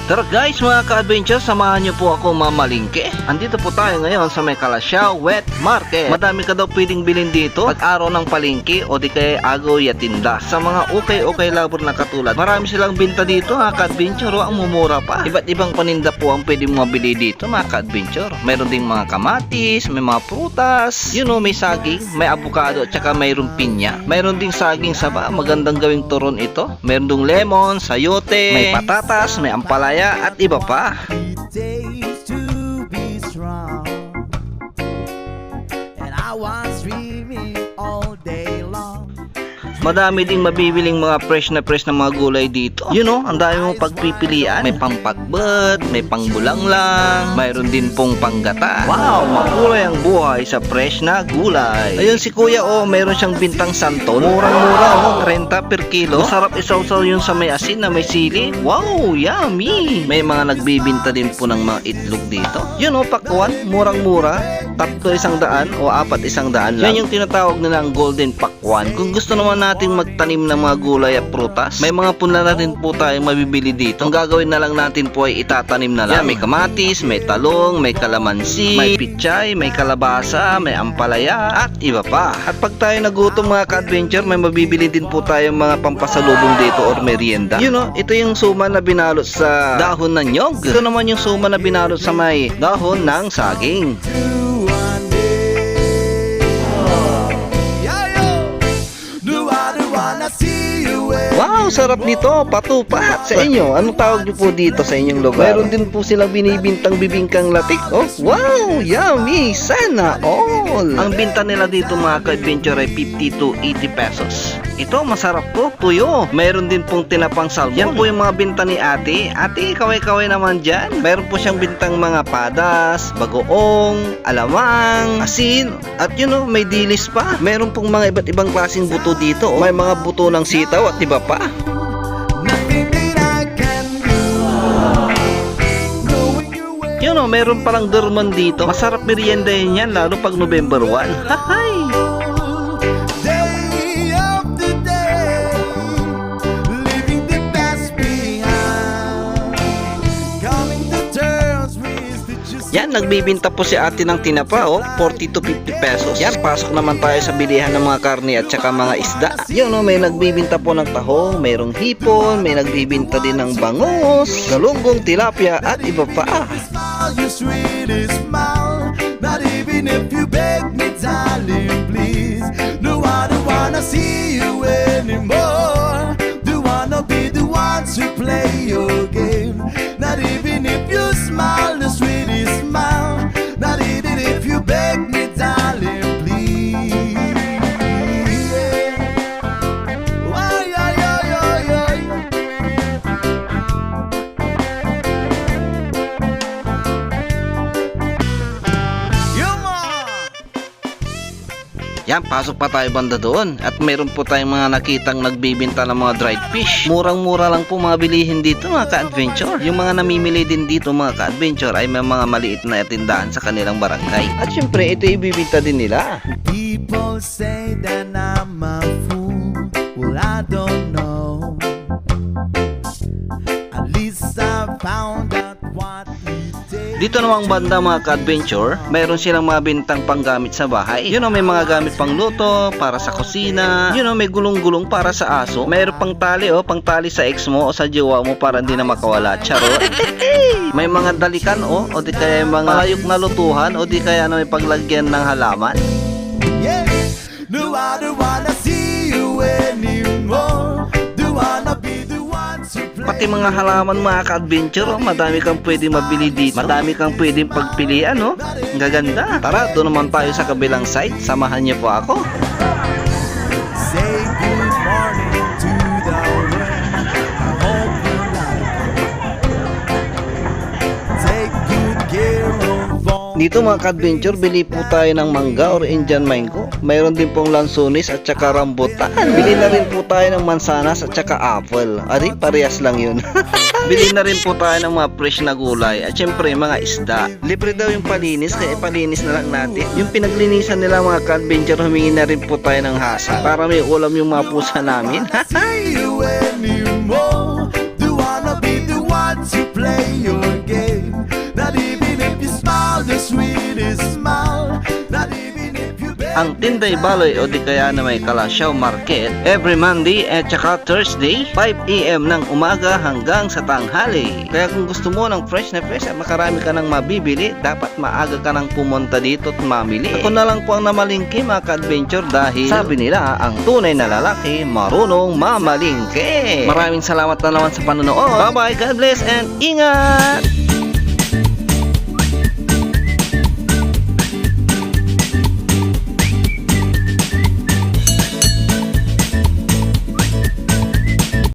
Tara guys mga ka-adventure, samahan niyo po ako mamalingke. Andito po tayo ngayon sa may Kalasyaw Wet Market. Madami ka daw pwedeng bilhin dito pag araw ng palingki o di kaya agaw ya tinda. Sa mga okay labor na katulad, marami silang binta dito mga ka-adventure, ang mumura pa. Iba't ibang paninda po ang pwedeng mabili dito mga ka-adventure. Mayroon ding mga kamatis, may mga prutas, may saging, may avocado at saka mayroong pinya. Mayroon ding saging saba, magandang gawing turon ito. Mayroon ding lemon, sayote, may patatas, may ampalaya at iba pa. Madami ding mabibiling mga fresh na mga gulay dito. Ang dami mong pagpipilian. May pangpakbet, may pangbulanglang, mayroon din pong panggata. Wow, makulay ang buhay sa fresh na gulay. Ayun si Kuya, mayroon siyang bintang santol. Murang-mura, 30 per kilo. Masarap isawsaw yun sa may asin na may sili. Wow, yummy! May mga nagbibinta din po ng mga itlog dito. Pakwan, murang-mura. 3 100 o 4 100 lang. Yan yung tinatawag nilang golden pakwan. Kung gusto naman natin magtanim ng mga gulay at prutas, may mga punla na rin po tayong mabibili dito. Ang gagawin na lang natin po ay itatanim na lang. Yan, may kamatis, may talong, may kalamansi, may pichay, may kalabasa, may ampalaya at iba pa. At pag tayo nagutom mga ka-adventure, may mabibili din po tayong mga pampasalubong dito or merienda. Ito yung suman na binalot sa dahon ng nyog. Ito naman yung suman na binalot sa may dahon ng saging. Wow, sarap nito, patupat. Sa inyo, anong tawag niyo po dito sa inyong lugar? Mayroon din po silang binibintang bibingkang latik. Wow, yummy, sana all. Ang binta nila dito mga ka-adventure ay 50 to 80 pesos. Ito, masarap po, tuyo. Mayroon din pong tinapang salmon. Yan po yung mga binta ni ate. Ate, kaway-kaway naman dyan. Mayroon po siyang bintang mga padas, bagoong, alamang, asin, at may dilis pa. Mayroon pong mga iba't ibang klaseng buto dito. May mga buto ng sitaw at iba pa. Meron palang dorman dito. Masarap meriendahin yan lalo pag November 1. Hahay! Yan, nagbibinta po si ate ng tinapa, 40 to 50 pesos. Yan, pasok naman tayo sa bilihan ng mga karne at saka mga isda. May nagbibinta po ng tahong, mayroong hipon, may nagbibinta din ng bangus, galunggong, tilapia at iba pa. Not even if you beg me, darling, please. No, I don't wanna see you anymore. Do wanna be the ones who play your game. Not even if you smile the sweetest smile. Not even if you beg me, darling, please. Oh, yeah, yeah, yeah, yeah. Yan, pasok pa tayo banda doon. At mayroon po tayong mga nakitang nagbibinta ng mga dried fish. Murang-mura lang po mga bilihin dito mga ka-adventure. Yung mga namimili din dito mga ka-adventure ay may mga maliit na tindahan sa kanilang barangay. At syempre, ito ibibinta din nila. People say that I'm a fool. Well, I don't know. At least I found out what it is. Dito namang banda mga ka-adventure, mayroon silang mga bintang panggamit sa bahay. May mga gamit pang luto, para sa kusina. May gulong-gulong para sa aso. Mayroon pang tali, pang tali sa ex mo o sa jowa mo para hindi na makawala. Charot. May mga dalikan, o di kaya mga palayok na lutuhan, o di kaya may paglagyan ng halaman. Yeah. No, I don't wanna see you anymore. Do wanna be the one to play. Pati mga halaman mga ka-adventure, madami kang pwedeng mabili dito. Madami kang pwedeng pagpilian, Ang gaganda. Tara, doon naman tayo sa kabilang site. Samahan niyo po ako. Say good morning to the world. I hope you like it. Take good care of all. Dito mga ka-adventure, bili po tayo ng mangga or Indian mango. Mayroon din pong lansones at saka rambutan. Bili na rin po tayo ng mansanas at saka apple. Ari, parehas lang yun. Bili na rin po tayo ng mga fresh na gulay at syempre mga isda. Libre daw yung palinis, kaya palinis na lang natin. Yung pinaglinisan nila mga ka-adventure, humingi na rin po tayo ng hasa para may ulam yung mga pusa namin. Do wanna be the one to play ang Tinday Baloy o di kaya na may Kalasyaw Market every Monday at saka Thursday 5 AM ng umaga hanggang sa tanghali. Kaya kung gusto mo ng fresh na fresh at makarami ka nang mabibili, dapat maaga ka nang pumunta dito at mamili. Ako na lang po ang namalingki mga ka-adventure dahil sabi nila ang tunay na lalaki marunong mamalingki. Maraming salamat na naman sa panonood. Bye bye, God bless and ingat!